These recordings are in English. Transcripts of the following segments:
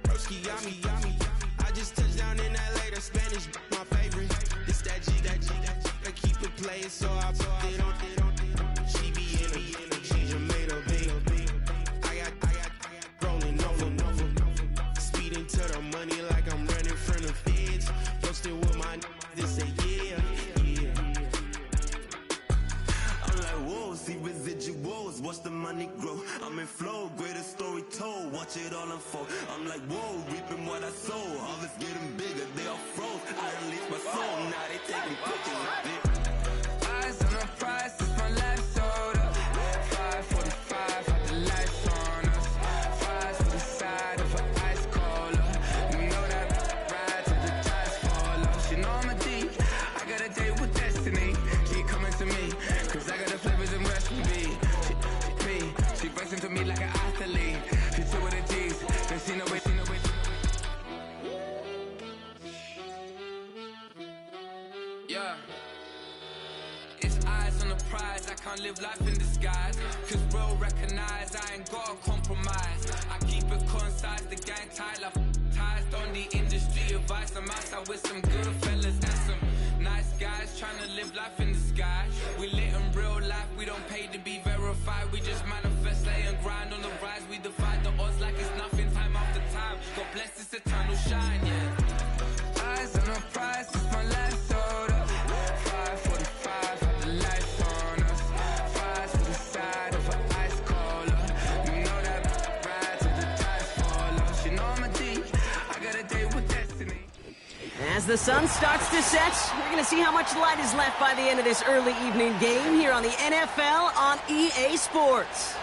Broski, yummy. I just touched down in LA, the Spanish, my favorite. This that G, I keep it playing, so I put it on. She be in it, she just made a big. I got rolling over. Speeding to the money like I'm running from the feds. Posted with my this say yeah. I'm like, whoa, see residuals, watch the money grow. I'm in flow, greatest story told, watch it all unfold. I'm like, whoa, reaping what I sow. Harvest getting bigger, they all froze. I release my soul, now they taking pictures of it. Eyes on the prize, it's my life sold up. 5:45, had the lights on us. Fries to the side of an ice cola. You know that ride till the tires fall off. She know I'm a D, I got a date with destiny. She coming to me, cause I got the flavors and recipe. She breaks into me like an athlete. She two with the G's, then she know it. Yeah. It's eyes on the prize, I can't live life in disguise. Cause bro recognize I ain't gotta compromise. I keep it concise, the gang tight like ties. On the industry advice, I'm outside with some good fellas and some nice guys trying to live life in the sky. We lit in real life, we don't pay to be verified. We just manifest, lay and grind on the rise. We defy the odds like it's nothing, time after time. God bless this eternal shine, yeah. Eyes on the prize, it's my life sold up. 5:45, had the lights on us. Fries to the side of an ice cola. You know that ride till the tires fall off. She know I'm a D, I got a date with destiny. As the sun starts to set, we're going to see how much light is left by the end of this early evening game here on the NFL on EA Sports.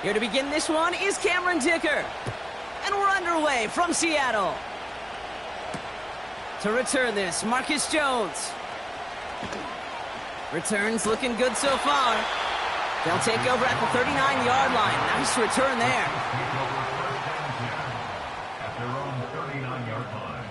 Here to begin this one is Cameron Dicker. And we're underway from Seattle. To return this, Marcus Jones. Returns looking good so far. They'll take over at the 39-yard line. Nice return there. At their own 39-yard line.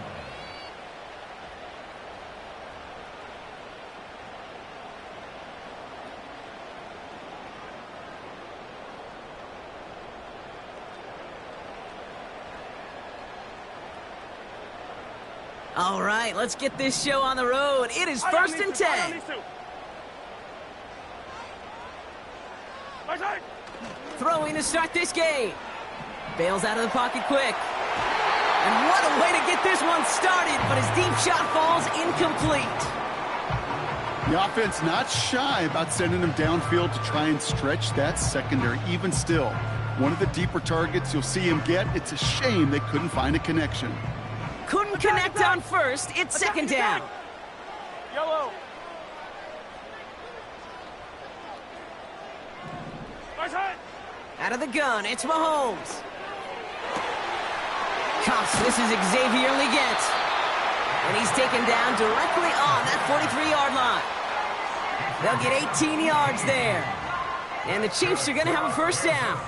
All right, let's get this show on the road. It is 1st and 10. Throwing to start this game. Bails out of the pocket quick. And what a way to get this one started, but his deep shot falls incomplete. The offense not shy about sending him downfield to try and stretch that secondary. Even still, one of the deeper targets you'll see him get. It's a shame they couldn't find a connection. Couldn't connect on first. It's second down. Yellow. Out of the gun, it's Mahomes. Cops, this is Xavier Leggett. And he's taken down directly on that 43-yard line. They'll get 18 yards there. And the Chiefs are going to have a first down.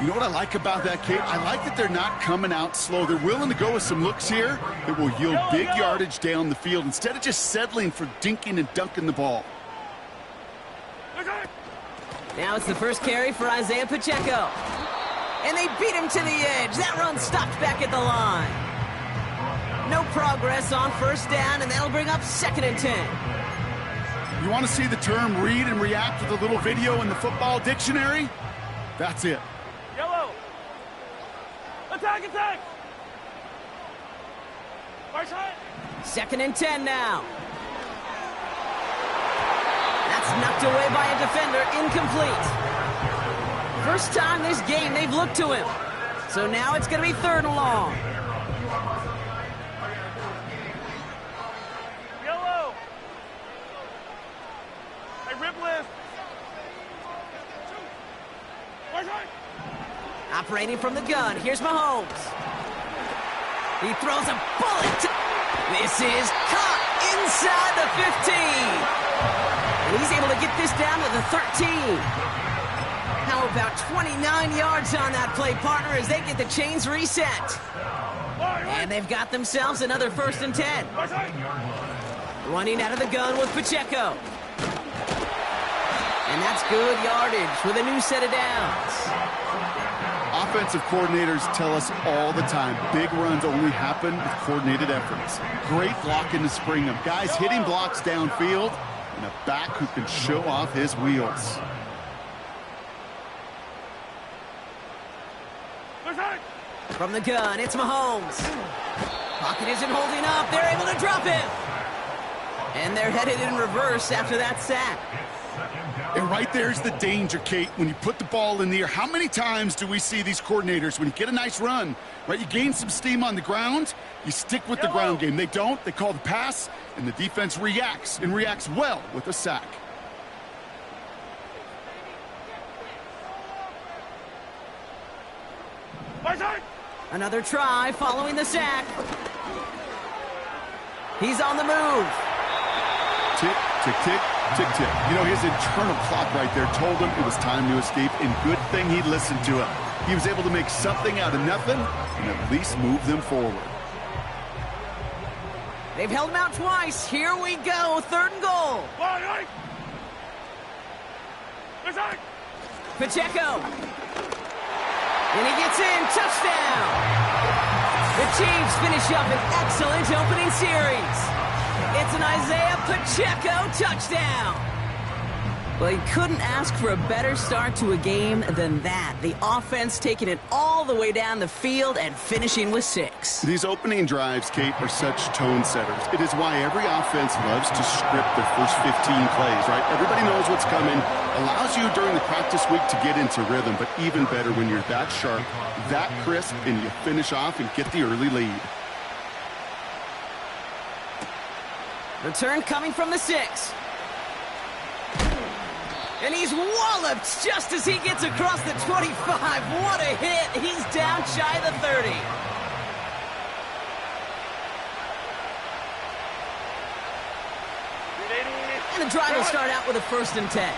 You know what I like about that, Kate? I like that they're not coming out slow. They're willing to go with some looks here that will yield big yardage down the field instead of just settling for dinking and dunking the ball. Now it's the first carry for Isaiah Pacheco. And they beat him to the edge. That run stopped back at the line. No progress on first down, and that'll bring up 2nd and 10. You want to see the term read and react with a little video in the football dictionary? That's it. Yellow. Attack, attack. 2nd and 10 now. That's knocked away by a defender, incomplete. First time this game they've looked to him. So now it's going to be 3rd and long. Yellow. Hey, rip lift. Operating from the gun, here's Mahomes. He throws a bullet. This is caught inside the 15. And he's able to get this down to the 13. How about 29 yards on that play, partner, as they get the chains reset. And they've got themselves another 1st and 10. Running out of the gun with Pacheco. And that's good yardage with a new set of downs. Offensive coordinators tell us all the time, big runs only happen with coordinated efforts. Great blocking to spring them. Guys hitting blocks downfield, and a back who can show off his wheels. From the gun, it's Mahomes. Pocket isn't holding up. They're able to drop him. And they're headed in reverse after that sack. And right there's the danger, Kate, when you put the ball in the air. How many times do we see these coordinators, when you get a nice run, right, you gain some steam on the ground, you stick with the ground game. They don't, they call the pass, and the defense reacts, and reacts well with a sack. Another try following the sack. He's on the move. Tick, tick, tick, tick, tick. You know, his internal clock right there told him it was time to escape, and good thing he listened to him. He was able to make something out of nothing and at least move them forward. They've held him out twice. Here we go, 3rd and goal. Pacheco. And he gets in, touchdown. The Chiefs finish up an excellent opening series. It's an Isaiah Pacheco touchdown. Well, you couldn't ask for a better start to a game than that. The offense taking it all the way down the field and finishing with 6. These opening drives, Kate, are such tone setters. It is why every offense loves to script their first 15 plays, right? Everybody knows what's coming. Allows you during the practice week to get into rhythm, but even better when you're that sharp, that crisp, and you finish off and get the early lead. Return coming from the 6. And he's walloped just as he gets across the 25. What a hit. He's down shy of the 30. And the drive will start out with a 1st and 10.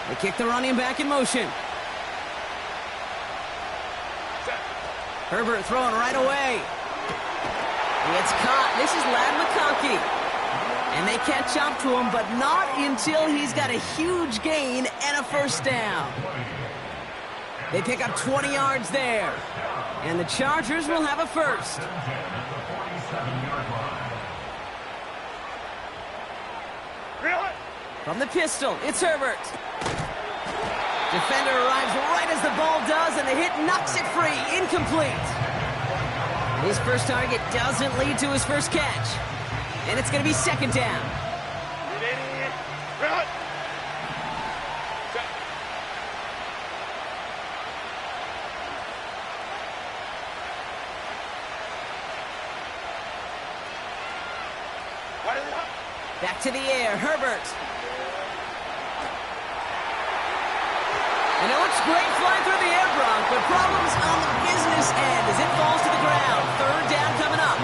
They kick the running back in motion. Herbert throwing right away. It's caught. This is Lad McConkey. And they catch up to him, but not until he's got a huge gain and a 1st down. They pick up 20 yards there. And the Chargers will have a 1st. From the pistol, it's Herbert. Defender arrives right as the ball does, and the hit knocks it free. Incomplete. His first target doesn't lead to his first catch. And it's going to be 2nd down. Back to the air, Herbert. And it looks great flying through the air, Bronk, but problems on the business end as it falls to the ground. 3rd down coming up.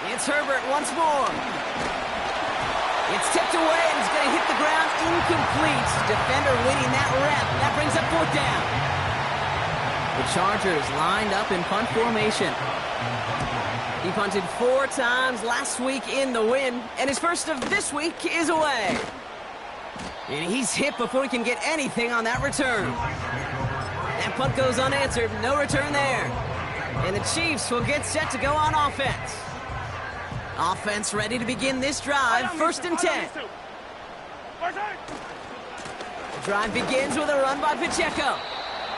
It's Herbert once more. It's tipped away and it's going to hit the ground incomplete. Defender winning that rep. That brings up 4th down. The Chargers lined up in punt formation. He punted 4 times last week in the win, and his first of this week is away. And he's hit before he can get anything on that return. That punt goes unanswered. No return there. And the Chiefs will get set to go on offense. Offense ready to begin this drive. First and 10. The drive begins with a run by Pacheco.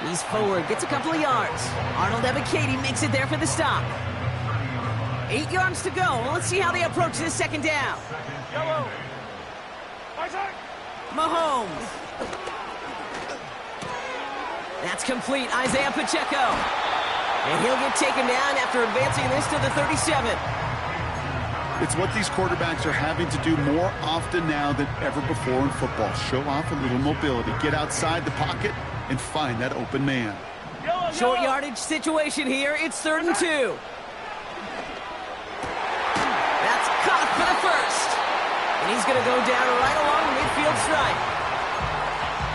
He's forward, gets a couple of yards. Arnold Ebiketie makes it there for the stop. 8 yards to go. Let's see how they approach this second down. Mahomes. That's complete. Isaiah Pacheco. And he'll get taken down after advancing this to the 37. It's what these quarterbacks are having to do more often now than ever before in football. Show off a little mobility. Get outside the pocket and find that open man. Short yardage situation here. It's 3rd and 2. That's caught for the first. And he's going to go down right along the midfield stripe.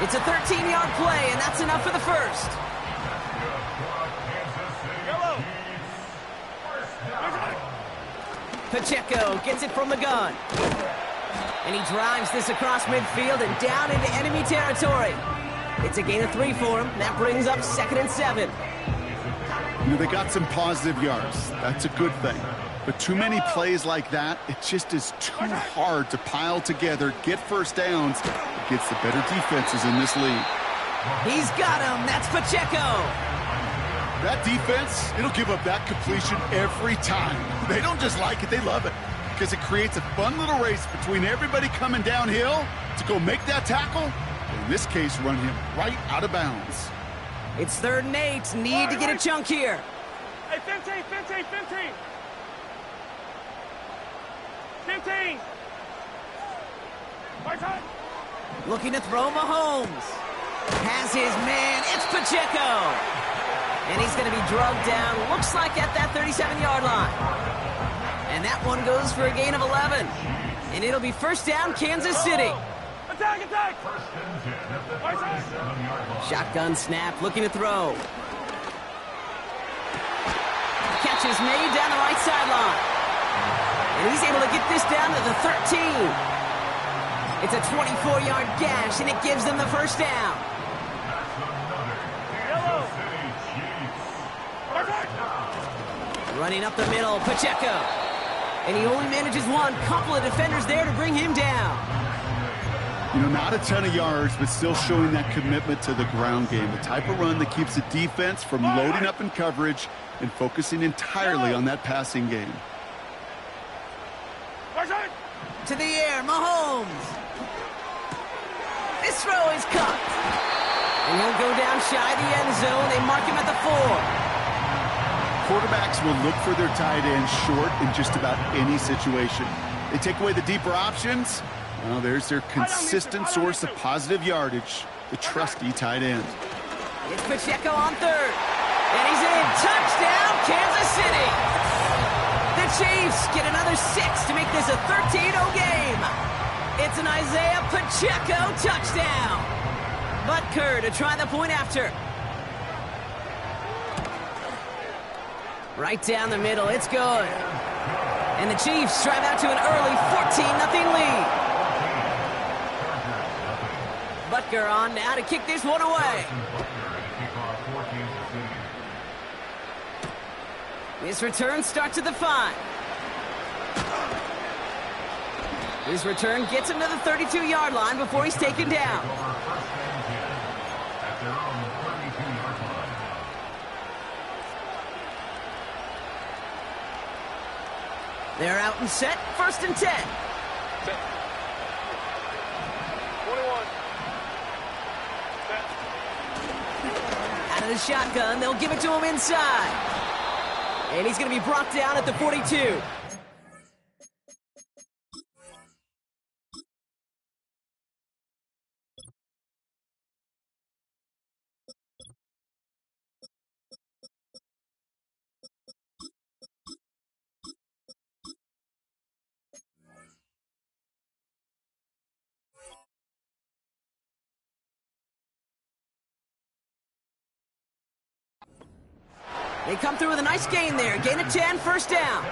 It's a 13-yard play, and that's enough for the first. Pacheco gets it from the gun. And he drives this across midfield and down into enemy territory. It's a gain of 3 for him. That brings up 2nd and 7. You know, they got some positive yards. That's a good thing. But too many plays like that, it just is too hard to pile together, get first downs against the better defenses in this league. He's got him. That's Pacheco. That defense, it'll give up that completion every time. They don't just like it, they love it. Because it creates a fun little race between everybody coming downhill to go make that tackle. In this case, run him right out of bounds. It's 3rd and 8. Need to get a chunk here. Hey, 15. 15. Looking to throw Mahomes. Has his man. It's Pacheco. And he's going to be drugged down, looks like at that 37-yard line. And that one goes for a gain of 11. And it'll be first down, Kansas City. Attack! Shotgun snap, looking to throw. Catch is made down the right sideline. And he's able to get this down to the 13. It's a 24-yard gash, and it gives them the first down. Running up the middle, Pacheco. And he only manages one. Couple of defenders there to bring him down. You know, not a ton of yards, but still showing that commitment to the ground game. The type of run that keeps the defense from loading up in coverage and focusing entirely on that passing game. To the air, Mahomes. This throw is cut. And he'll go down shy of the end zone. They mark him at the 4. Quarterbacks will look for their tight end short in just about any situation. They take away the deeper options. Well, there's their consistent source of positive yardage, the trusty tight end. It's Pacheco on 3rd. And he's in. Touchdown, Kansas City. The Chiefs get another 6 to make this a 13-0 game. It's an Isaiah Pacheco touchdown. Butker to try the point after. Right down the middle, it's good. And the Chiefs drive out to an early 14-0 lead. Butker on now to kick this one away. His return starts at the 5. His return gets him to the 32-yard line before he's taken down. They're out and set. 1st and 10. 21. Out of the shotgun, they'll give it to him inside. And he's going to be brought down at the 42. They come through with a nice gain there. Gain of 10, first down.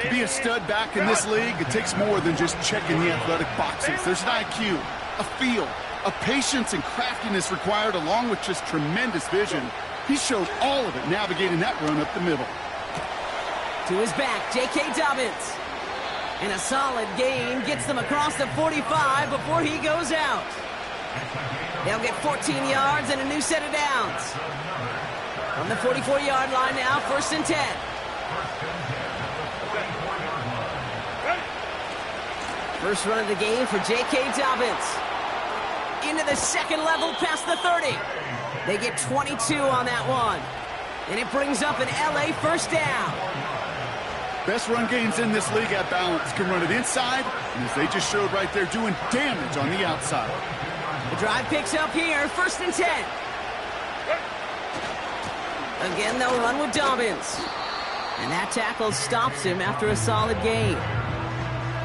To be a stud back in this league, it takes more than just checking the athletic boxes. There's an IQ, a feel, A patience and craftiness required along with just tremendous vision. He showed all of it navigating that run up the middle. To his back, J.K. Dobbins. And a solid gain gets them across the 45 before he goes out. They'll get 14 yards and a new set of downs. From the 44-yard line now, 1st and 10. First run of the game for J.K. Dobbins. Into the second level past the 30. They get 22 on that one. And it brings up an L.A. first down. Best run games in this league at balance. Can run it inside, and as they just showed right there, doing damage on the outside. The drive picks up here, 1st and 10. Again, they'll run with Dobbins. And that tackle stops him after a solid gain.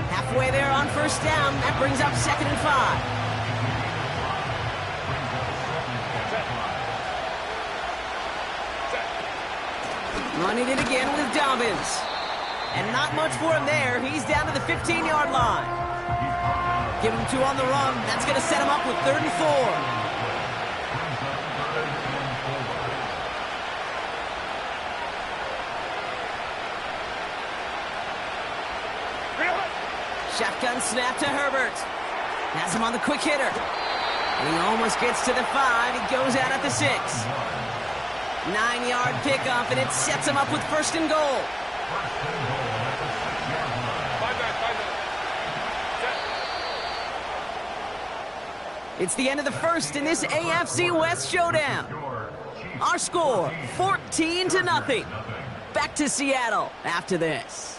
Halfway there on 1st down, that brings up 2nd and 5. Running it again with Dobbins. And not much for him there. He's down to the 15-yard line. Give him 2 on the run. That's going to set him up with 3rd and 4. Shotgun snap to Herbert. Has him on the quick hitter. And he almost gets to the 5. He goes out at the 6. 9-yard pickup, and it sets him up with 1st and goal. It's the end of the first in this AFC West showdown. Our score, 14-0. Back to Seattle after this.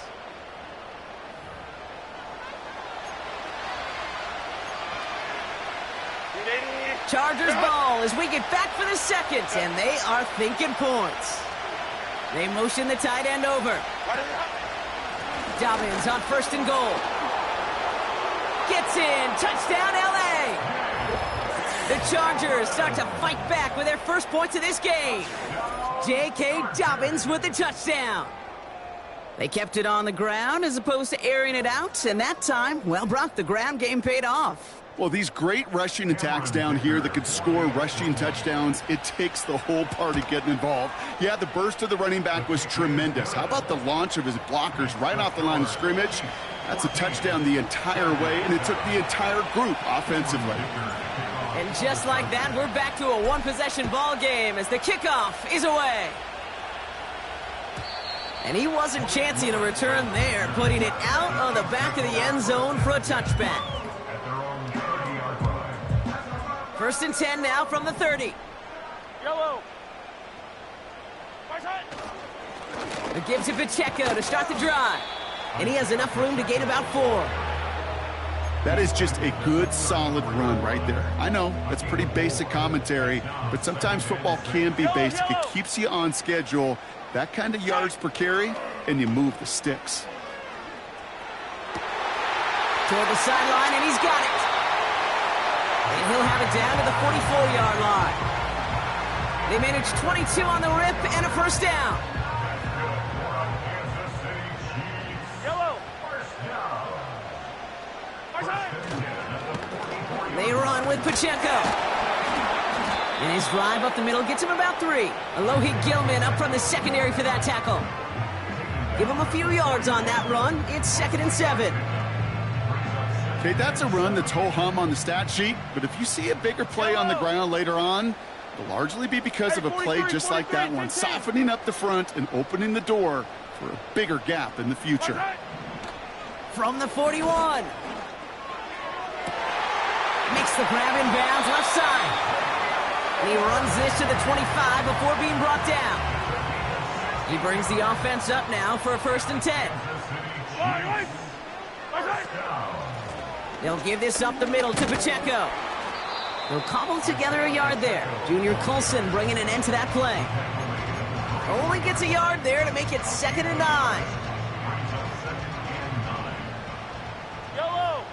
Chargers ball as we get back for the second, and they are thinking points. They motion the tight end over. Dobbins on 1st and goal. Gets in, touchdown LA. The Chargers start to fight back with their first points of this game. J.K. Dobbins with the touchdown. They kept it on the ground as opposed to airing it out, and that time, well, Brock, the ground game paid off. Well, these great rushing attacks down here that could score rushing touchdowns, it takes the whole party getting involved. Yeah, the burst of the running back was tremendous. How about the launch of his blockers right off the line of scrimmage? That's a touchdown the entire way, and it took the entire group offensively. And just like that, we're back to a one-possession ball game as the kickoff is away. And he wasn't chancing a return there, putting it out on the back of the end zone for a touchback. 1st and 10 now from the 30. Yellow. It gives to Pacheco to start the drive. And he has enough room to gain about 4. That is just a good, solid run right there. I know, that's pretty basic commentary, but sometimes football can be basic. It keeps you on schedule, that kind of yards per carry, and you move the sticks. Toward the sideline, and he's got it. And he'll have it down to the 44-yard line. They managed 22 on the rip and a 1st down. Yellow. They run with Pacheco. And his drive up the middle gets him about 3. Alohi Gilman up from the secondary for that tackle. Give him a few yards on that run. It's 2nd and 7. Okay, that's a run that's ho-hum on the stat sheet, but if you see a bigger play on the ground later on, it'll largely be because of a play just like that one, softening up the front and opening the door for a bigger gap in the future. From the 41. Makes the grab in bounds left side. And he runs this to the 25 before being brought down. He brings the offense up now for a 1st and 10. They'll give this up the middle to Pacheco. They'll cobble together a yard there. Junior Colson bringing an end to that play. Only gets a yard there to make it 2nd and 9. Yellow.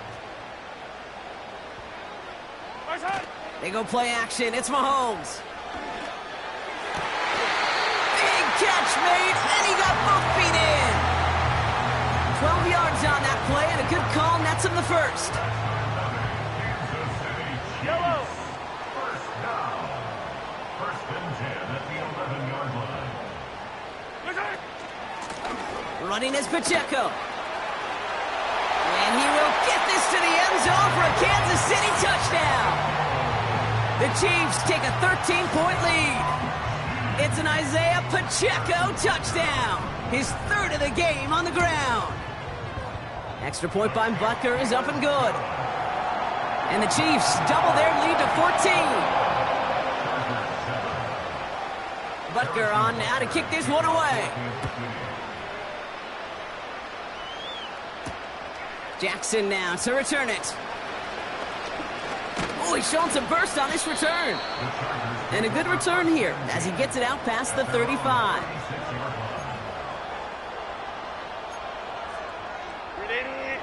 They go play action. It's Mahomes. Big catch made, and he got both feet in. 12 yards on that play, and a good call nets him the 1st. Yellow. Running is Pacheco. And he will get this to the end zone for a Kansas City touchdown. The Chiefs take a 13-point lead. It's an Isaiah Pacheco touchdown. His third of the game on the ground. Extra point by Butker is up and good. And the Chiefs double their lead to 14. Butker on now to kick this one away. Jackson now to return it. Oh, he's showing some burst on this return. And a good return here as he gets it out past the 35.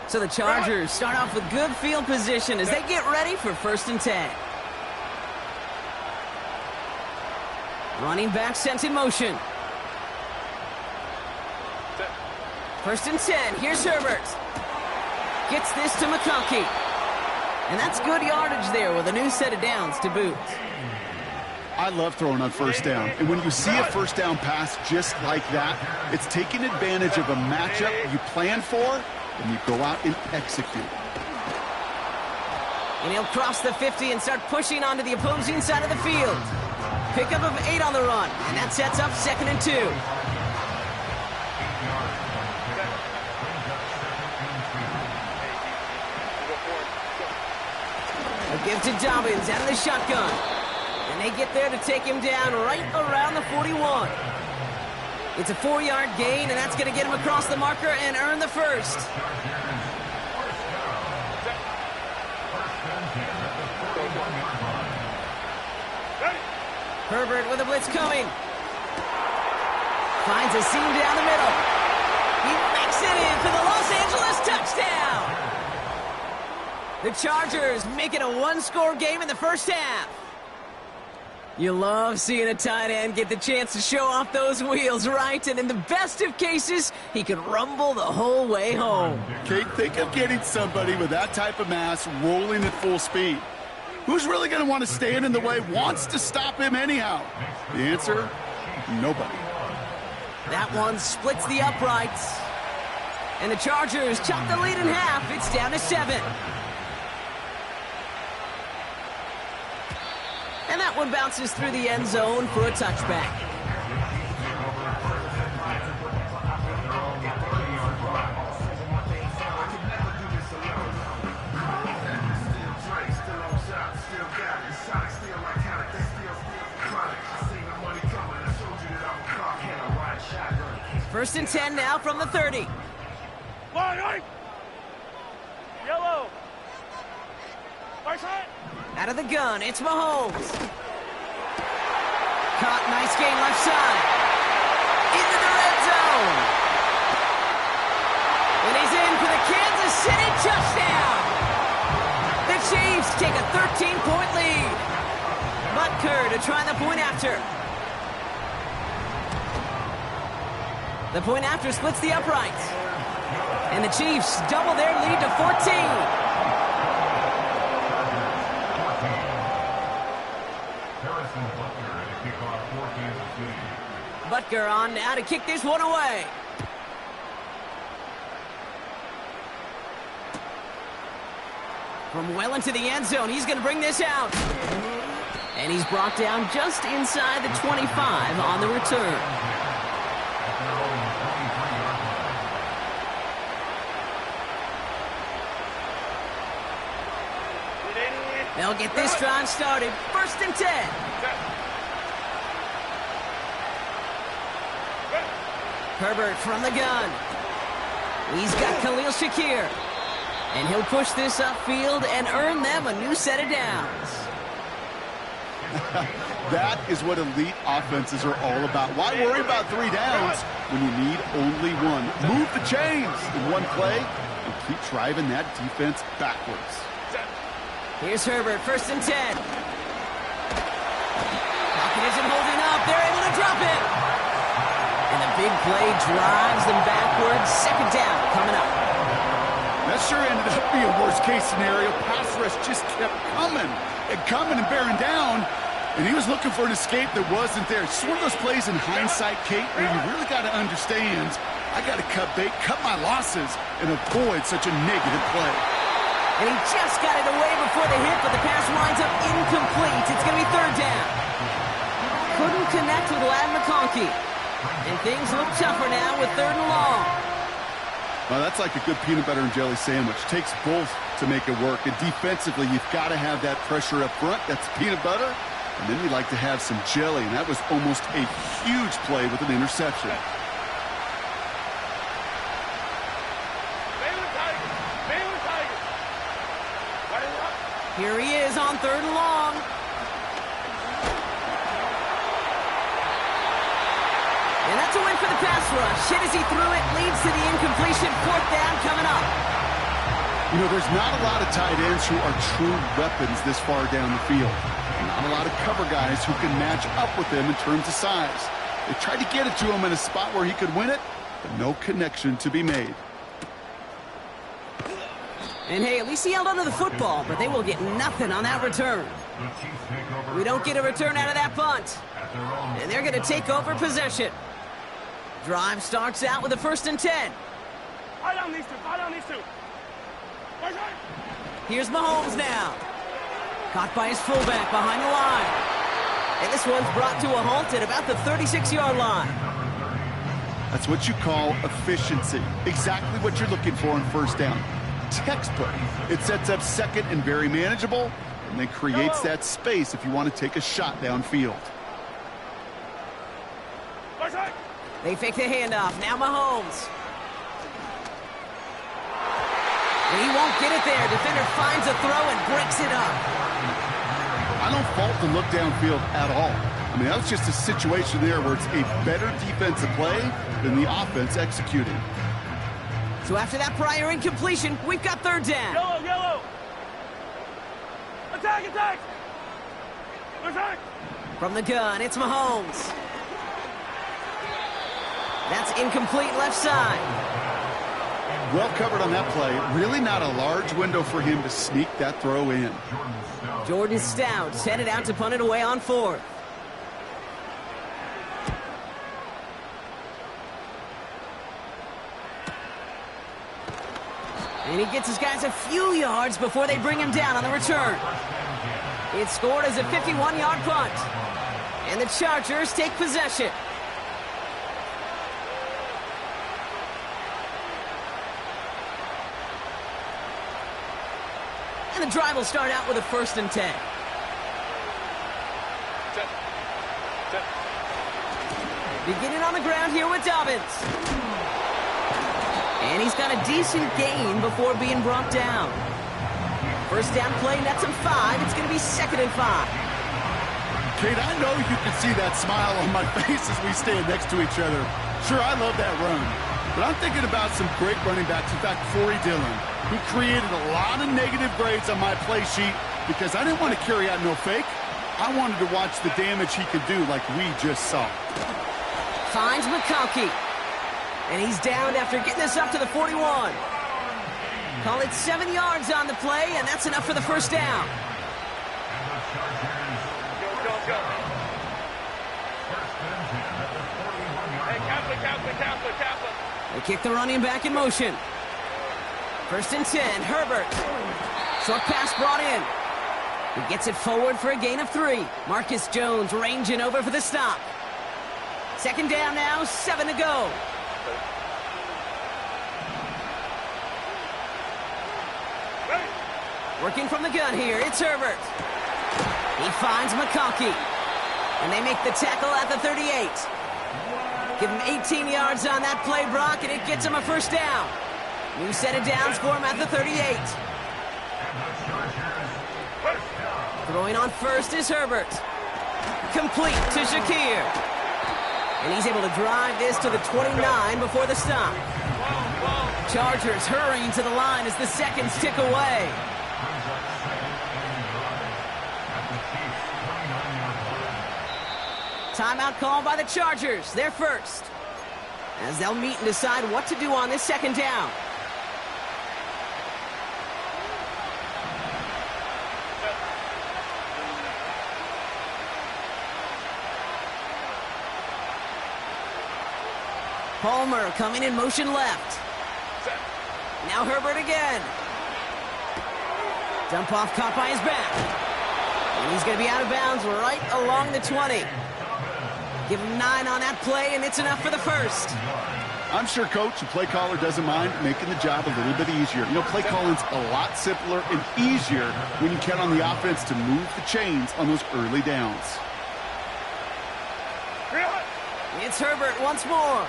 So the Chargers start off with good field position as they get ready for 1st and 10. Running back sent in motion. 1st and 10. Here's Herbert. Gets this to McConkey. And that's good yardage there with a new set of downs to boot. I love throwing on 1st down. And when you see a 1st down pass just like that, it's taking advantage of a matchup you plan for, and you go out and execute. And he'll cross the 50 and start pushing onto the opposing side of the field. Pickup of 8 on the run, and that sets up 2nd and 2. A give to Dobbins out of the shotgun. And they get there to take him down right around the 41. It's a 4-yard gain, and that's going to get him across the marker and earn the first. Herbert with a blitz coming. Finds a seam down the middle. He makes it in for the Los Angeles touchdown. The Chargers make it a 1-score game in the first half. You love seeing a tight end get the chance to show off those wheels, right? And in the best of cases, he could rumble the whole way home. Kate, think of getting somebody with that type of mass rolling at full speed. Who's really going to want to stand in the way, wants to stop him anyhow? The answer, nobody. That one splits the uprights. And the Chargers chop the lead in half. It's down to 7. And that one bounces through the end zone for a touchback. First and 10 now from the 30. Yellow. Out of the gun, it's Mahomes. Caught, nice gain left side. Into the red zone. And he's in for the Kansas City touchdown. The Chiefs take a 13-point lead. Butker to try the point after. The point after splits the uprights. And the Chiefs double their lead to 14. Butker on now to kick this one away. From well into the end zone, he's going to bring this out. And he's brought down just inside the 25 on the return. They'll get this drive started. 1st and 10. Herbert from the gun. He's got Khalil Shakir. And he'll push this upfield and earn them a new set of downs. That is what elite offenses are all about. Why worry about 3 downs when you need only 1? Move the chains in one play and keep driving that defense backwards. Here's Herbert, 1st and 10. Pocket isn't holding up. They're able to drop it. And the big play drives them backwards. 2nd down coming up. That sure ended up being worst-case scenario. Pass rush just kept coming and bearing down. And he was looking for an escape that wasn't there. It's one of those plays in hindsight, Kate, where you really got to understand I got to cut bait, cut my losses, and avoid such a negative play. And he just got it away before the hit, but the pass winds up incomplete. It's going to be third down. Couldn't connect with Lad McConkey. And things look tougher now with third and long. Well, that's like a good peanut butter and jelly sandwich. Takes both to make it work. And defensively, you've got to have that pressure up front. That's peanut butter. And then you like to have some jelly. And that was almost a huge play with an interception. Here he is on third and long. And that's a win for the pass rush. Hit as he threw it, leads to the incompletion. Fourth down coming up. You know, there's not a lot of tight ends who are true weapons this far down the field. Not a lot of cover guys who can match up with him in terms of size. They tried to get it to him in a spot where he could win it, but no connection to be made. And hey, at least he held onto the football, but they will get nothing on that return. We don't get a return out of that punt. And they're going to take over possession. Drive starts out with a 1st and 10. Fight on these two. Fight on these two. Here's Mahomes now. Caught by his fullback behind the line. And this one's brought to a halt at about the 36-yard line. That's what you call efficiency. Exactly what you're looking for on first down. Textbook. It sets up second and very manageable, and then creates that space if you want to take a shot downfield. They fake the handoff. Now Mahomes. And he won't get it there. Defender finds a throw and breaks it up. I don't fault the look downfield at all. I mean, that was just a situation there where it's a better defensive play than the offense executing. So after that prior incompletion, we've got third down. Yellow, yellow. Attack, attack. Attack. From the gun, it's Mahomes. That's incomplete left side. Well covered on that play. Really not a large window for him to sneak that throw in. Jordan Stout's headed out to punt it away on 4th. And he gets his guys a few yards before they bring him down on the return. It's scored as a 51-yard punt. And the Chargers take possession. And the drive will start out with a 1st and 10. Beginning on the ground here with Dobbins. And he's got a decent gain before being brought down. First down play nets him 5. It's going to be 2nd and 5. Kate, I know you can see that smile on my face as we stand next to each other. Sure, I love that run. But I'm thinking about some great running backs. In fact, Corey Dillon, who created a lot of negative grades on my play sheet because I didn't want to carry out no fake. I wanted to watch the damage he could do like we just saw. Finds McConkey. And he's down after getting this up to the 41. Call it 7 yards on the play, and that's enough for the first down. Go. Hey, Kaplan. They kick the running back in motion. 1st and 10, Herbert. Short pass brought in. He gets it forward for a gain of 3. Marcus Jones ranging over for the stop. 2nd down now, 7 to go. Working from the gun here, it's Herbert. He finds McConkey. And they make the tackle at the 38. Give him 18 yards on that play, Brock, and it gets him a first down. New set of downs for him at the 38. Throwing on first is Herbert. Complete to Shakir. And he's able to drive this to the 29 before the stop. Chargers hurrying to the line as the seconds tick away. Timeout called by the Chargers. They're first. As they'll meet and decide what to do on this 2nd down. Palmer coming in motion left. Now Herbert again. Dump off caught by his back. And he's going to be out of bounds right along the 20. Give him 9 on that play, and it's enough for the first. I'm sure coach and play caller doesn't mind making the job a little bit easier. You know, play calling's a lot simpler and easier when you count on the offense to move the chains on those early downs. It's Herbert once more.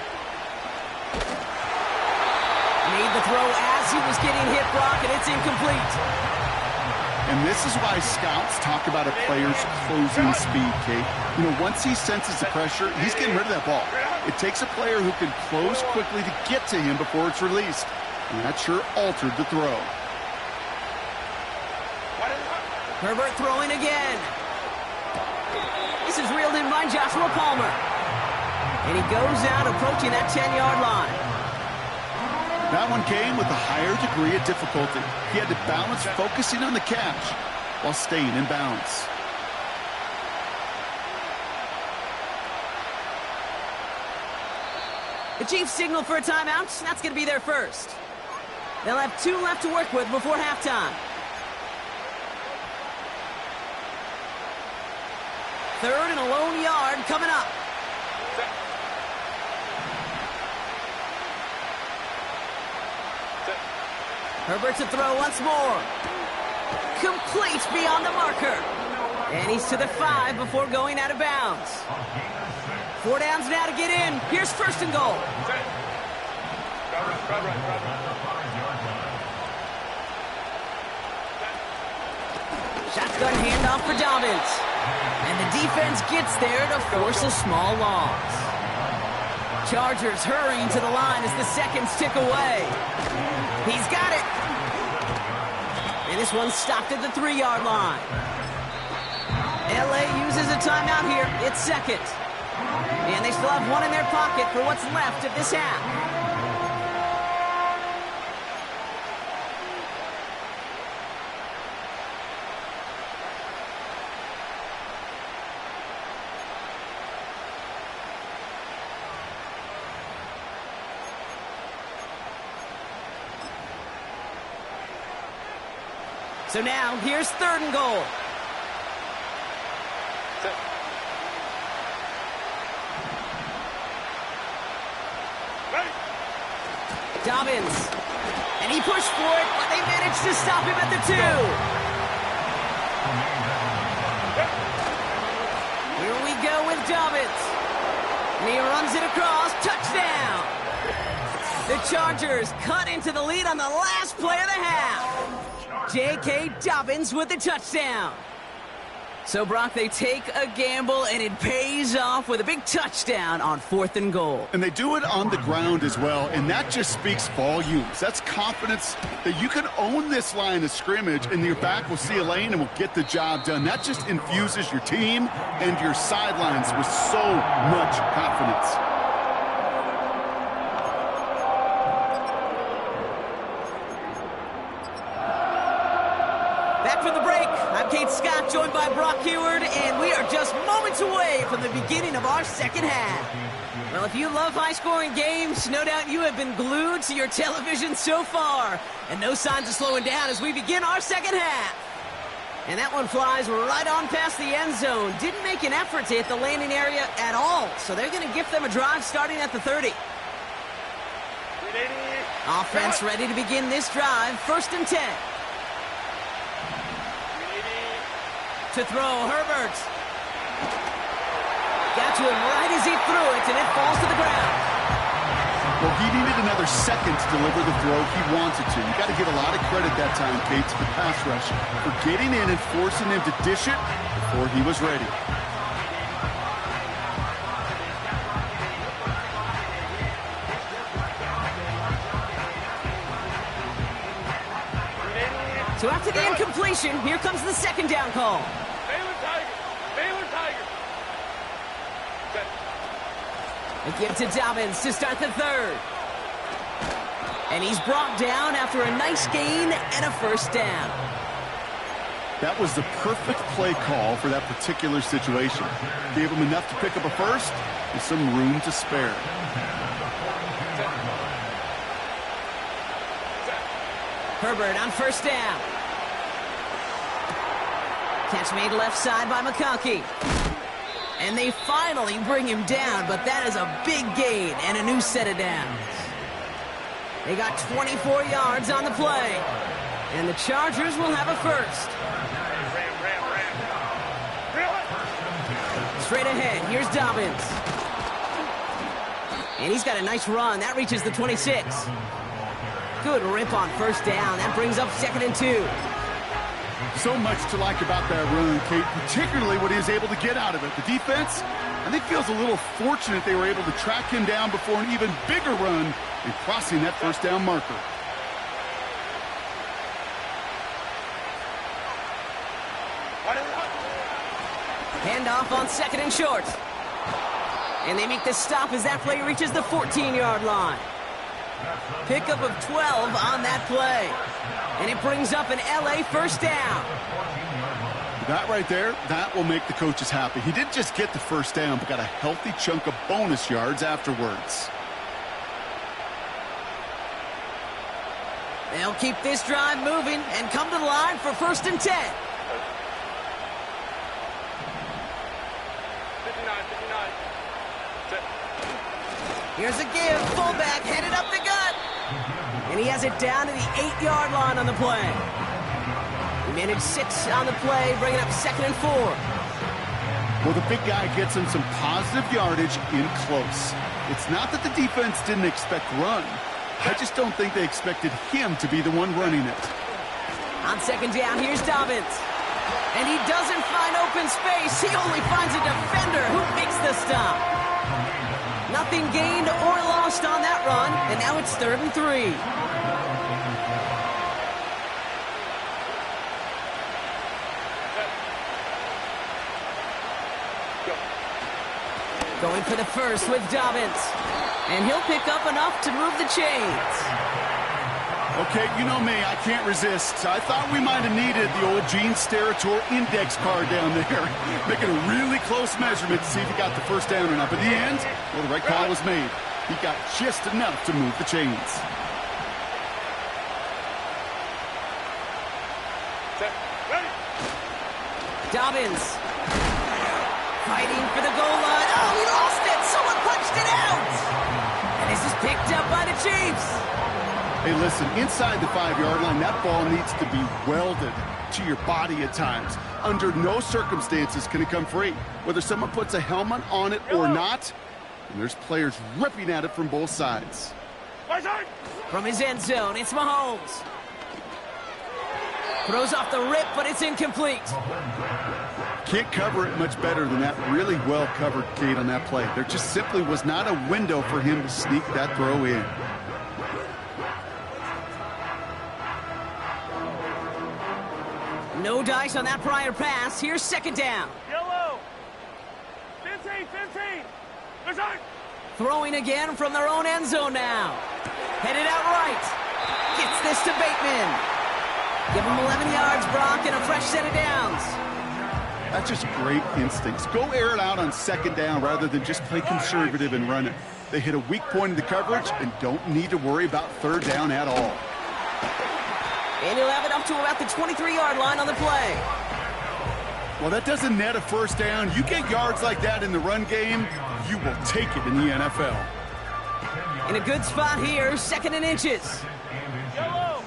Made the throw as he was getting hit, Brock, and it's incomplete. And this is why scouts talk about a player's closing speed, Kate. You know, once he senses the pressure, he's getting rid of that ball. It takes a player who can close quickly to get to him before it's released. And that sure altered the throw. Herbert throwing again. This is reeled in by Joshua Palmer. And he goes out approaching that 10-yard line. That one came with a higher degree of difficulty. He had to balance focusing on the catch while staying in bounds. The Chiefs signal for a timeout. That's going to be their first. They'll have 2 left to work with before halftime. Third and a lone yard coming up. Herbert to throw once more. Complete beyond the marker. And he's to the 5 before going out of bounds. 4 downs now to get in. Here's first and goal. Shotgun handoff for Dobbins. And the defense gets there to force a small loss. Chargers hurrying to the line as the seconds tick away. He's got it. And this one's stopped at the 3-yard line. LA uses a timeout here. It's second. And they still have 1 in their pocket for what's left of this half. So now, here's third and goal. Dobbins. And he pushed for it, but they managed to stop him at the 2. Here we go with Dobbins. And he runs it across. Touchdown. The Chargers cut into the lead on the last play of the half. J.K. Dobbins with the touchdown. So, Brock, they take a gamble, and it pays off with a big touchdown on 4th and goal. And they do it on the ground as well, and that just speaks volumes. That's confidence that you can own this line of scrimmage, and your back will see a lane and will get the job done. That just infuses your team and your sidelines with so much confidence. Kate Scott, joined by Brock Heward, and we are just moments away from the beginning of our second half. Well, if you love high-scoring games, no doubt you have been glued to your television so far, and no signs of slowing down as we begin our second half. And that one flies right on past the end zone. Didn't make an effort to hit the landing area at all, so they're going to gift them a drive starting at the 30. Offense ready to begin this drive, 1st and 10. To throw, Herbert. Got to him right as he threw it, and it falls to the ground. Well, he needed another second to deliver the throw he wanted to. You got to give a lot of credit that time, Kate, to the pass rush for getting in and forcing him to dish it before he was ready. So after the incompletion, here comes the 2nd down call. Baylor Tiger. They give to Dobbins to start the 3rd. And he's brought down after a nice gain and a 1st down. That was the perfect play call for that particular situation. Gave him enough to pick up a first with some room to spare. Herbert on first down. Catch made left side by McConkey. And they finally bring him down, but that is a big gain and a new set of downs. They got 24 yards on the play. And the Chargers will have a first. Straight ahead, here's Dobbins. And he's got a nice run. That reaches the 26. Good rip on first down. That brings up 2nd and 2. So much to like about that run, Kate, particularly what he was able to get out of it. The defense, I think, feels a little fortunate they were able to track him down before an even bigger run and crossing that first down marker. Handoff on 2nd and short. And they make the stop as that play reaches the 14-yard line. Pickup of 12 on that play. And it brings up an LA first down. That right there, that will make the coaches happy. He didn't just get the first down, but got a healthy chunk of bonus yards afterwards. They'll keep this drive moving and come to the line for 1st and 10. 59. Here's a give. Fullback headed up the gut. And he has it down to the 8-yard line on the play. He managed 6 on the play, bringing up 2nd and 4. Well, the big guy gets him some positive yardage in close. It's not that the defense didn't expect run. I just don't think they expected him to be the one running it. On 2nd down, here's Dobbins. And he doesn't find open space. He only finds a defender who makes the stop. Nothing gained or lost on that run, and now it's 3rd and 3. Going for the first with Dobbins. And he'll pick up enough to move the chains. Okay, you know me, I can't resist. I thought we might have needed the old Gene Steratore index card down there, making a really close measurement to see if he got the first down or not. But in the end, well, the right call was made. He got just enough to move the chains. Dobbins fighting for the goal line. Oh, he lost it. Someone punched it out. And this is picked up by the Chiefs. Hey, listen, inside the 5-yard line, that ball needs to be welded to your body at times. Under no circumstances can it come free. Whether someone puts a helmet on it or not, and there's players ripping at it from both sides. From his end zone, it's Mahomes. Throws off the rip, but it's incomplete. Can't cover it much better than that. Really well covered, Kate, on that play. There just simply was not a window for him to sneak that throw in. No dice on that prior pass. Here's 2nd down. Yellow. 15. Throwing again from their own end zone now. Headed out right. Gets this to Bateman. Give him 11 yards, Brock, and a fresh set of downs. That's just great instincts. Go air it out on 2nd down rather than just play conservative and run it. They hit a weak point in the coverage and don't need to worry about 3rd down at all. And he'll have it up to about the 23-yard line on the play. Well, that doesn't net a first down. You get yards like that in the run game, you will take it in the NFL. In a good spot here, 2nd and inches. Yellow.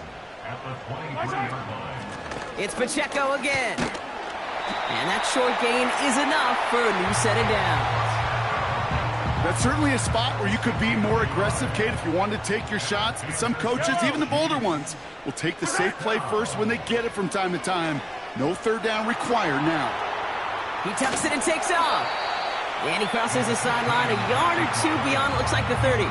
It's Pacheco again. And that short gain is enough for a new set of downs. That's certainly a spot where you could be more aggressive, Kate, if you wanted to take your shots. But some coaches, even the bolder ones, will take the safe play first when they get it from time to time. No 3rd down required now. He tucks it and takes off. And he crosses the sideline a yard or 2 beyond, it looks like the 30.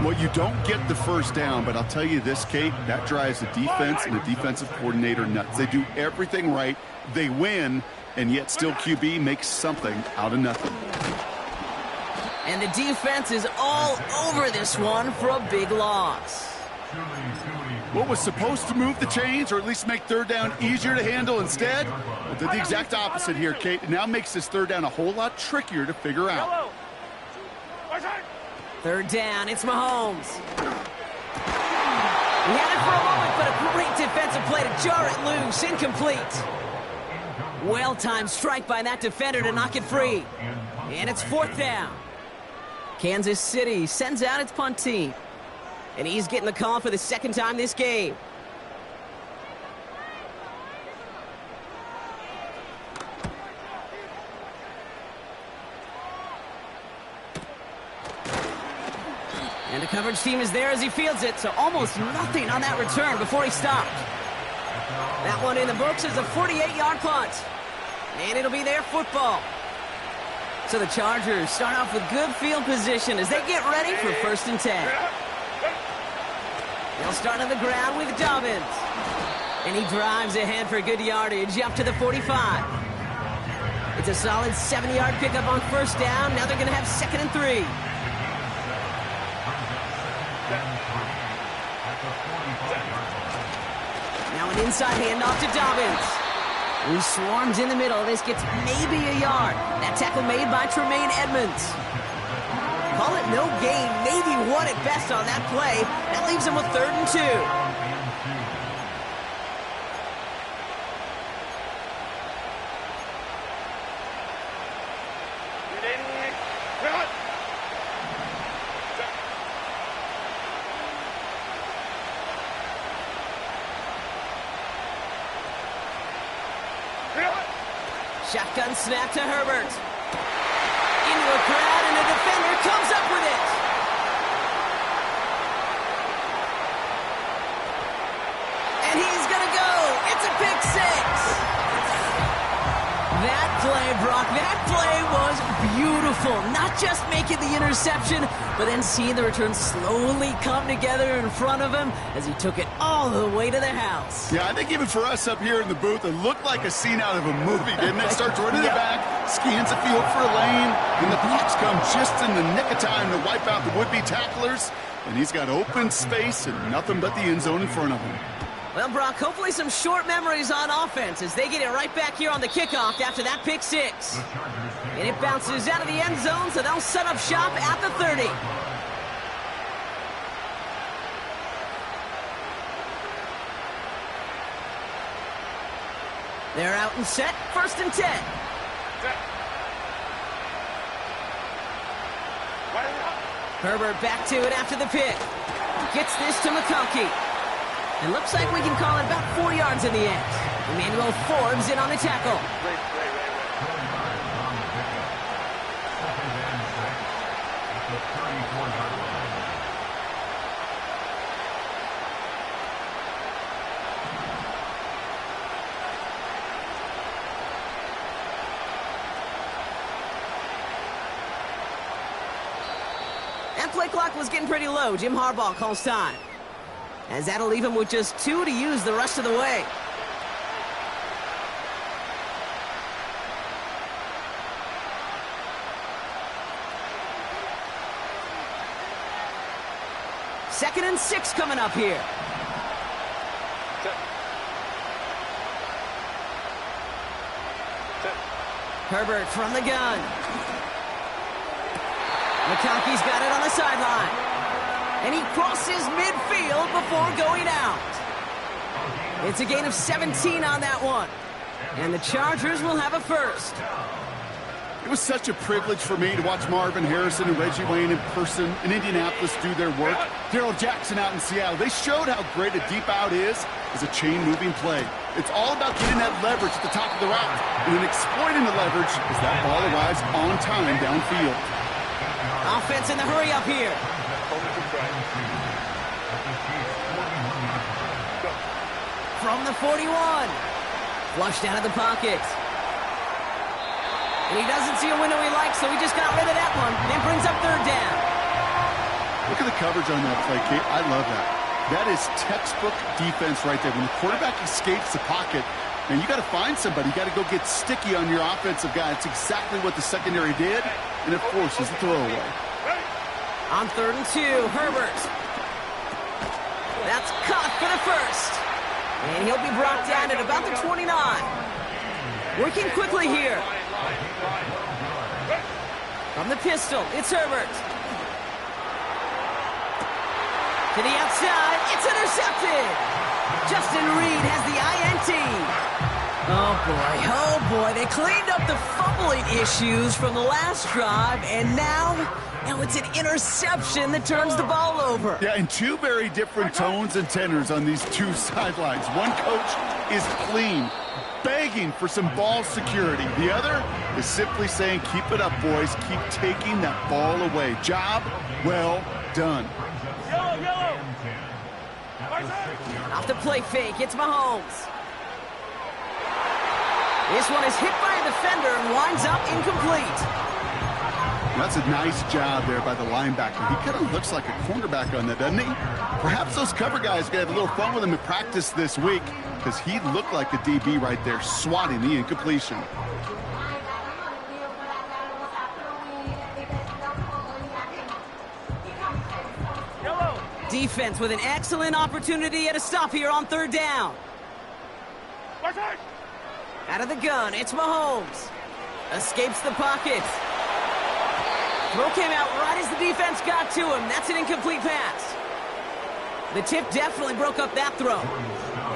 Well, you don't get the first down, but I'll tell you this, Kate, that drives the defense and the defensive coordinator nuts. They do everything right, they win, and yet still QB makes something out of nothing. And the defense is all over this one for a big loss. What was supposed to move the chains, or at least make third down easier to handle instead, well, did the exact opposite here, Kate. It now makes this third down a whole lot trickier to figure out. Third down, it's Mahomes. He had it for a moment, but a great defensive play to jar it loose. Incomplete. Well-timed strike by that defender to knock it free. And it's fourth down. Kansas City sends out its punt team. And he's getting the call for the second time this game. And the coverage team is there as he fields it, so almost nothing on that return before he stopped. That one in the books is a 48-yard punt. And it'll be their football. So the Chargers start off with good field position as they get ready for 1st and 10. They'll start on the ground with Dobbins. And he drives ahead for good yardage up to the 45. It's a solid 70-yard pickup on 1st down. Now they're going to have 2nd and 3. Now an inside handoff to Dobbins. He swarms in the middle. This gets maybe a yard. That tackle made by Tremaine Edmonds. Call it no gain, maybe one at best on that play. That leaves him with 3rd and 2. Shotgun snap to Herbert. Into a crowd, and the defender comes up with it. And he's going to go. It's a pick 6. That play, Brock, that play was beautiful. Not just making the interception, but then seeing the return slowly come together in front of him as he took it all the way to the house. Yeah, I think even for us up here in the booth, it looked like a scene out of a movie, didn't it? Starts running the back, scans the field for a lane, and the blocks come just in the nick of time to wipe out the would-be tacklers. And he's got open space and nothing but the end zone in front of him. Well, Brock, hopefully some short memories on offense as they get it right back here on the kickoff after that pick 6. And it bounces out of the end zone, so they'll set up shop at the 30. They're out and set, 1st and 10. Herbert back to it after the pick. Gets this to McConkey. It looks like we can call it about 4 yards in the end. Emmanuel Forbes in on the tackle. That play clock was getting pretty low. Jim Harbaugh calls time, as that'll leave him with just 2 to use the rest of the way. Second and 6 coming up here. Herbert from the gun. McConkey's got it on the sideline. And he crosses midfield before going out. It's a gain of 17 on that one. And the Chargers will have a first. It was such a privilege for me to watch Marvin Harrison and Reggie Wayne in person in Indianapolis do their work. Darrell Jackson out in Seattle. They showed how great a deep out is as a chain-moving play. It's all about getting that leverage at the top of the route and then exploiting the leverage as that ball arrives on time downfield. Offense in the hurry up here. From the 41. Flushed out of the pocket. And he doesn't see a window he likes, so he just got rid of that one. And brings up 3rd down. Look at the coverage on that play, Kate. I love that. That is textbook defense right there. When the quarterback escapes the pocket, and you got to find somebody. You got to go get sticky on your offensive guy. It's exactly what the secondary did, and it forces the throwaway. On 3rd and 2, Herbert. That's caught for the first. And he'll be brought down at about the 29. Working quickly here. From the pistol, it's Herbert. To the outside, it's intercepted. Justin Reed has the INT. Oh boy, they cleaned up the fumbling issues from the last drive, and now it's an interception that turns the ball over. Yeah, and two very different tones and tenors on these two sidelines. One coach is clean, begging for some ball security. The other is simply saying, keep it up, boys. Keep taking that ball away. Job well done. Yellow. Off the play fake, it's Mahomes. This one is hit by a defender and winds up incomplete. That's a nice job there by the linebacker. He kind of looks like a cornerback on that, doesn't he? Perhaps those cover guys are going to have a little fun with him in practice this week, because he looked like a DB right there, swatting the incompletion. Yellow. Defense with an excellent opportunity at a stop here on third down. Out of the gun, it's Mahomes. Escapes the pocket. Throw came out right as the defense got to him. That's an incomplete pass. The tip definitely broke up that throw.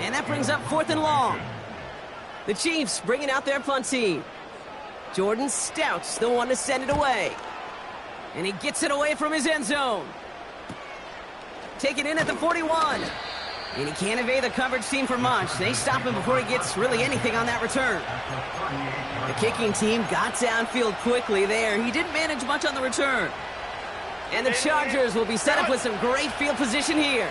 And that brings up 4th and long. The Chiefs bringing out their punt team. Jordan Stout's the one to send it away. And he gets it away from his end zone. Taken in at the 41. And he can't evade the coverage team for much. They stop him before he gets really anything on that return. The kicking team got downfield quickly there. He didn't manage much on the return. And the Chargers will be set up with some great field position here.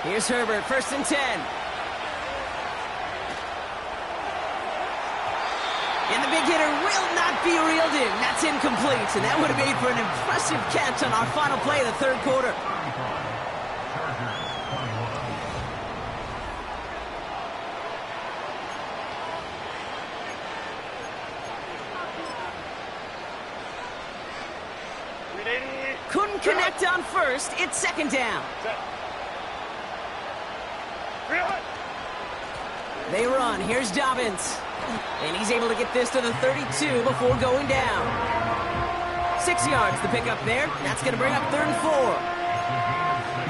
Here's Herbert, 1st and 10. And the big hitter will not be reeled in. That's incomplete, and that would have made for an impressive catch on our final play of the third quarter. Couldn't connect on first. It's 2nd down. They run. Here's Dobbins. And he's able to get this to the 32 before going down. 6 yards to pick up there. That's going to bring up 3rd and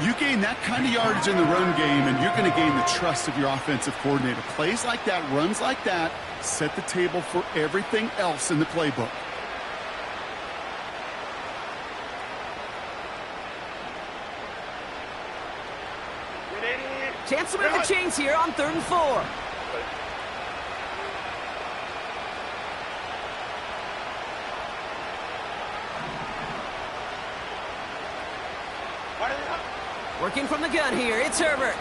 4. You gain that kind of yardage in the run game, and you're going to gain the trust of your offensive coordinator. Plays like that, runs like that, set the table for everything else in the playbook. Chance to move the chains here on 3rd and 4. Working from the gun here, it's Herbert.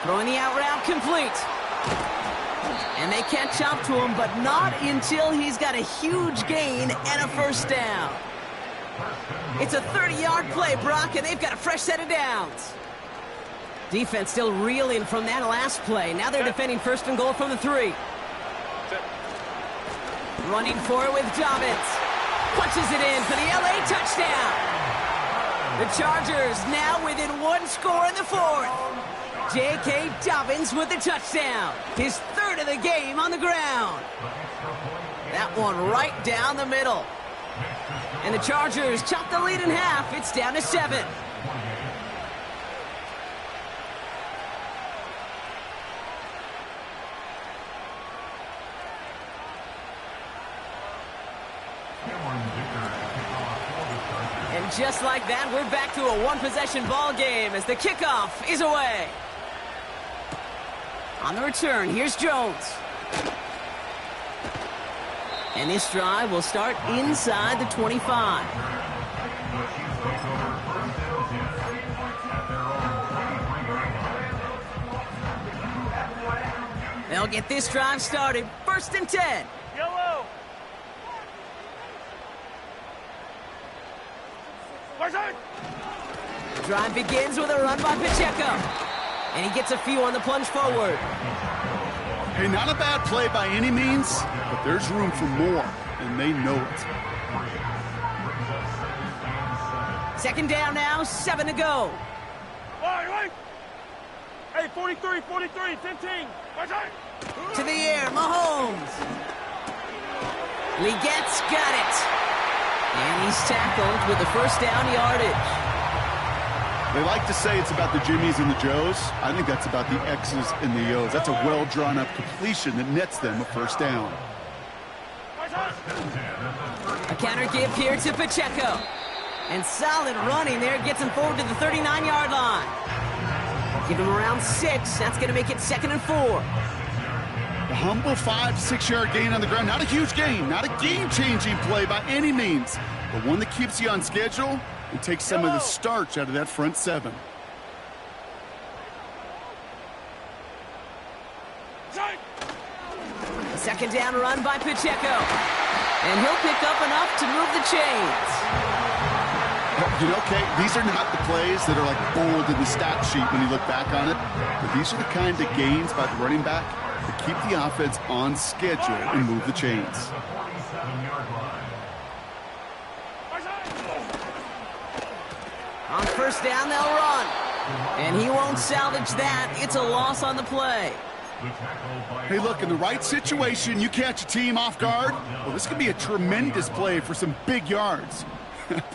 Throwing the out route complete. And they catch up to him, but not until he's got a huge gain and a 1st down. It's a 30-yard play, Brock, and they've got a fresh set of downs. Defense still reeling from that last play. Now they're defending 1st and goal from the 3. Running for it with Dobbins. Punches it in for the LA touchdown. The Chargers now within 1 score in the 4th. J.K. Dobbins with the touchdown. His 3rd of the game on the ground. That one right down the middle. And the Chargers chop the lead in half. It's down to 7. And just like that, we're back to a one-possession ball game as the kickoff is away. On the return, here's Jones. And this drive will start inside the 25. They'll get this drive started. 1st and 10. Yellow. The drive begins with a run by Pacheco. And he gets a few on the plunge forward. Hey, not a bad play by any means, but there's room for more, and they know it. Second down now, 7 to go. Right. Hey, 43, 15. To the air, Mahomes. Legette's got it. And he's tackled with the first down yardage. They like to say it's about the Jimmies and the Joes. I think that's about the X's and the O's. That's a well-drawn-up completion that nets them a first down. A counter give here to Pacheco. And solid running there gets him forward to the 39-yard line. Give him around 6. That's going to make it 2nd and 4. A humble 5 to 6 yard gain on the ground. Not a huge gain, not a game-changing play by any means, but one that keeps you on schedule and takes some of the starch out of that front 7. A second down run by Pacheco. And he'll pick up enough to move the chains. You know, Kate, these are not the plays that are like bold in the stat sheet when you look back on it, but these are the kind of gains by the running back that keep the offense on schedule and move the chains. On first down, they'll run. And he won't salvage that. It's a loss on the play. Hey, look, in the right situation, you catch a team off guard. Well, this could be a tremendous play for some big yards.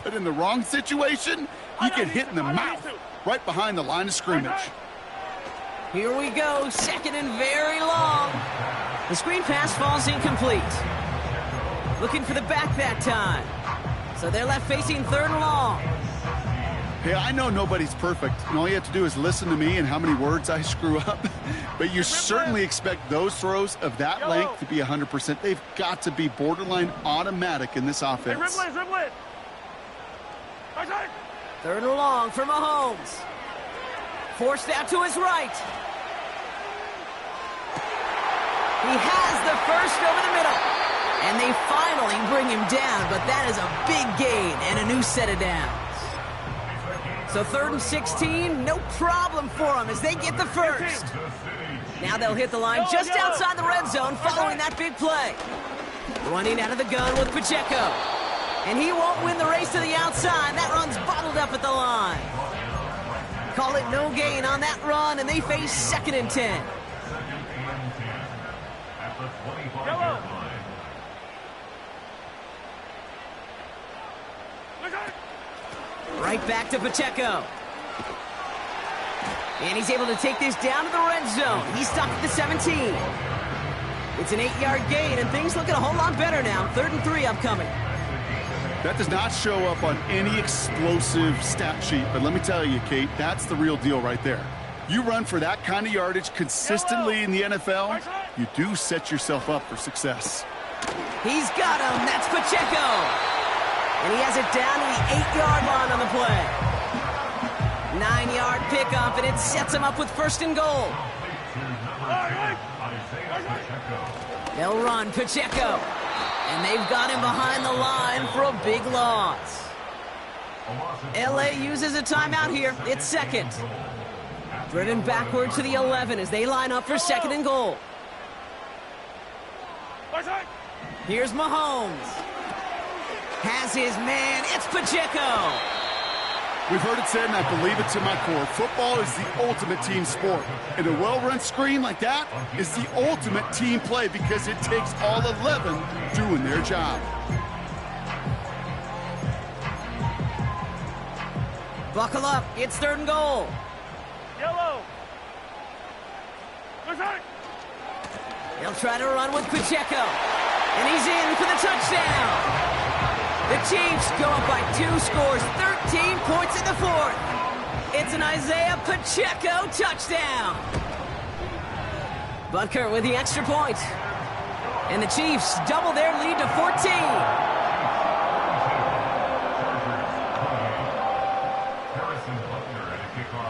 But in the wrong situation, you get hit in the mouth right behind the line of scrimmage. Here we go, 2nd and very long. The screen pass falls incomplete. Looking for the back that time. So they're left facing 3rd and long. Hey, I know nobody's perfect, and all you have to do is listen to me and how many words I screw up. But you certainly expect those throws of that length to be 100%. They've got to be borderline automatic in this offense. Hey, 3rd and long for Mahomes. Forced out to his right. He has the first over the middle. And they finally bring him down, but that is a big gain and a new set of downs. So 3rd and 16, no problem for them as they get the first. Now they'll hit the line just outside the red zone following that big play. Running out of the gun with Pacheco. And he won't win the race to the outside. That run's bottled up at the line. Call it no gain on that run, and they face 2nd and 10. Right back to Pacheco. And he's able to take this down to the red zone. He's stopped at the 17. It's an 8-yard gain, and things looking a whole lot better now. 3rd and 3 upcoming. That does not show up on any explosive stat sheet, but let me tell you, Kate, that's the real deal right there. You run for that kind of yardage consistently in the NFL, you do set yourself up for success. He's got him. That's Pacheco. And he has it down to the 8-yard line on the play. 9-yard pickup, and it sets him up with 1st and goal. They'll run Pacheco. And they've got him behind the line for a big loss. LA uses a timeout here. It's 2nd. Driven backward to the 11 as they line up for 2nd and goal. Here's Mahomes. Has his man. It's Pacheco. We've heard it said, and I believe it to my core, football is the ultimate team sport. And a well-run screen like that is the ultimate team play because it takes all 11 doing their job. Buckle up. It's 3rd and goal. Yellow. They'll try to run with Pacheco. And he's in for the touchdown. The Chiefs go up by 2 scores, 13 points in the 4th. It's an Isaiah Pacheco touchdown. Butker with the extra point. And the Chiefs double their lead to 14.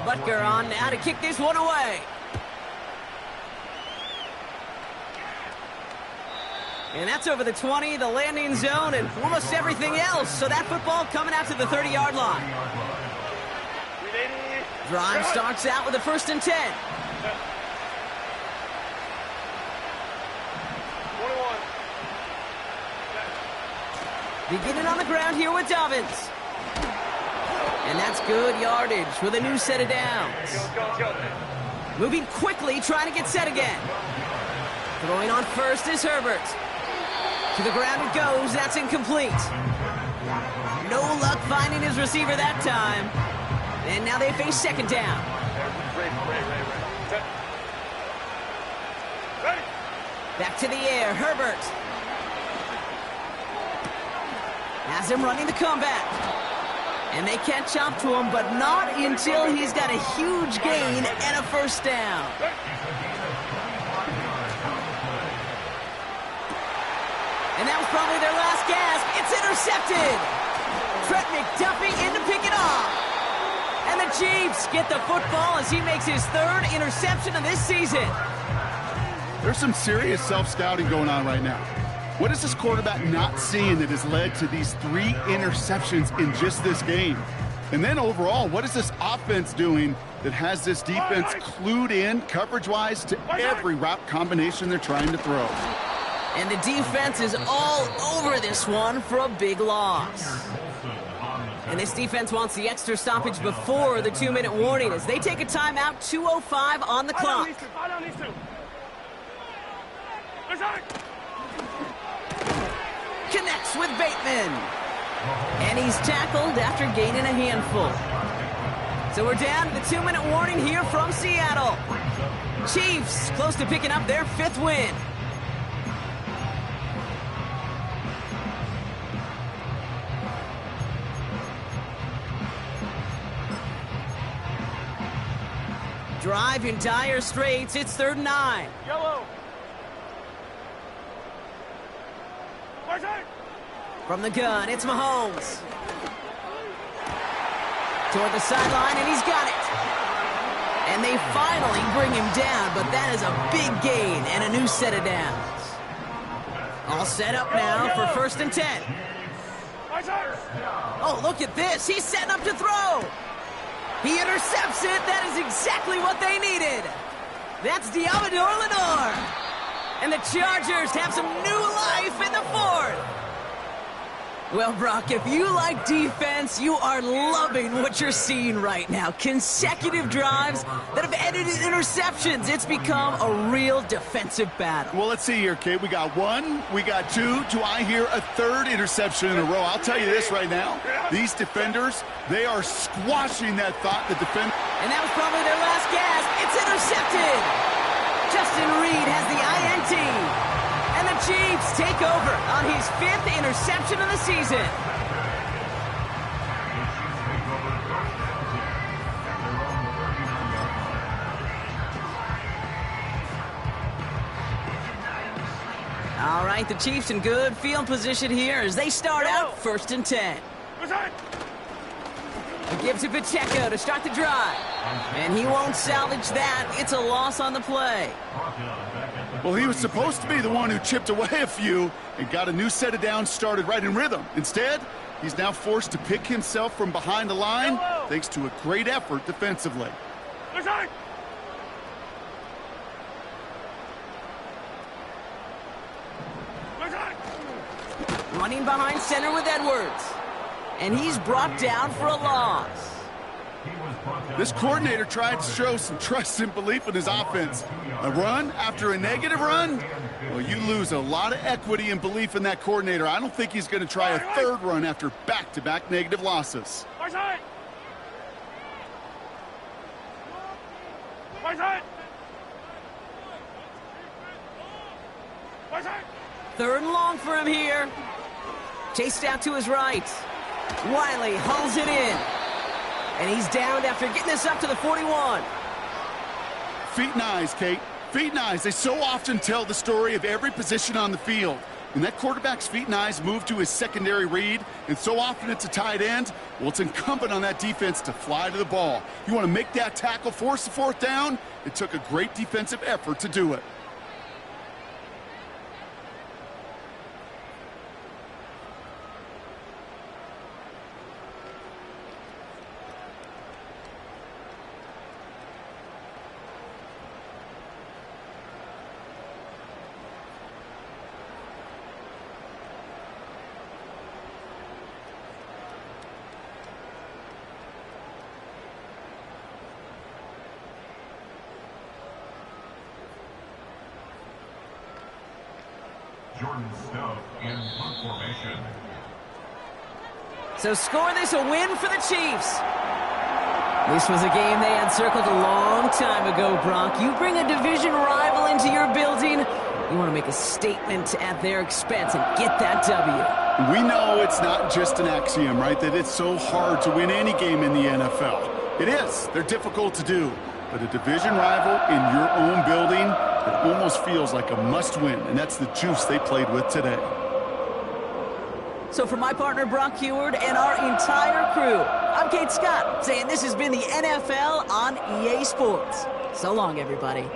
Butker on now to kick this one away. And that's over the 20, the landing zone, and almost everything else. So that football coming out to the 30-yard line. Drive starts out with a 1st and 10. 21. Beginning on the ground here with Dobbins. And that's good yardage with a new set of downs. Moving quickly, trying to get set again. Throwing on first is Herbert. To the ground it goes. That's incomplete. No luck finding his receiver that time. And now they face second down. Back to the air, Herbert. Has him running the comeback. And they catch up to him, but not until he's got a huge gain and a first down. And that was probably their last gasp. It's intercepted. Trent McDuffie in to pick it off. And the Chiefs get the football as he makes his third interception of this season. There's some serious self-scouting going on right now. What is this quarterback not seeing that has led to these 3 interceptions in just this game? And then overall, what is this offense doing that has this defense clued in coverage-wise to every route combination they're trying to throw? And the defense is all over this one for a big loss. And this defense wants the extra stoppage before the 2-minute warning as they take a timeout, 2:05 on the clock. Connects with Bateman. And he's tackled after gaining a handful. So we're down to the 2-minute warning here from Seattle. Chiefs close to picking up their 5th win. Drive in dire straits. It's 3rd and 9. Yellow. From the gun, it's Mahomes. Toward the sideline, and he's got it. And they finally bring him down, but that is a big gain and a new set of downs. All set up now for 1st and 10. Oh, look at this. He's setting up to throw. He intercepts it. That is exactly what they needed. That's Diamador Lenore. And the Chargers have some new life in the 4th. Well, Brock, if you like defense, you are loving what you're seeing right now. Consecutive drives that have ended in interceptions. It's become a real defensive battle. Well, let's see here, Kate. We got 1, we got 2. Do I hear a 3rd interception in a row? I'll tell you this right now. These defenders, they are squashing that thought. The defender. And that was probably their last gasp. It's intercepted. Justin Reed has the INT. And the Chiefs take over on his 5th interception of the season. All right, the Chiefs in good field position here as they start out 1st and 10. A give to Pacheco to start the drive. And he won't salvage that. It's a loss on the play. Well, he was supposed to be the one who chipped away a few and got a new set of downs started right in rhythm. Instead, he's now forced to pick himself from behind the line thanks to a great effort defensively. Running behind center with Edwards. And he's brought down for a loss. This coordinator tried to show some trust and belief in his offense. A run after a negative run? Well, you lose a lot of equity and belief in that coordinator. I don't think he's going to try a 3rd run after back-to-back negative losses. 3rd and long for him here. Chased out to his right. Wiley hauls it in. And he's downed after getting this up to the 41. Feet and eyes, Kate. Feet and eyes. They so often tell the story of every position on the field. When that quarterback's feet and eyes move to his secondary read, and so often it's a tight end, well, it's incumbent on that defense to fly to the ball. You want to make that tackle, force the 4th down? It took a great defensive effort to do it. Jordan Stove in punt formation. So score this a win for the Chiefs. This was a game they had circled a long time ago, Brock. You bring a division rival into your building, you want to make a statement at their expense and get that W. We know it's not just an axiom, right, that it's so hard to win any game in the NFL. It is. They're difficult to do. But a division rival in your own building, it almost feels like a must-win, and that's the juice they played with today. So for my partner, Brock Heward, and our entire crew, I'm Kate Scott, saying this has been the NFL on EA Sports. So long, everybody.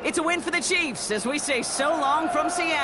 It's a win for the Chiefs as we say so long from Seattle.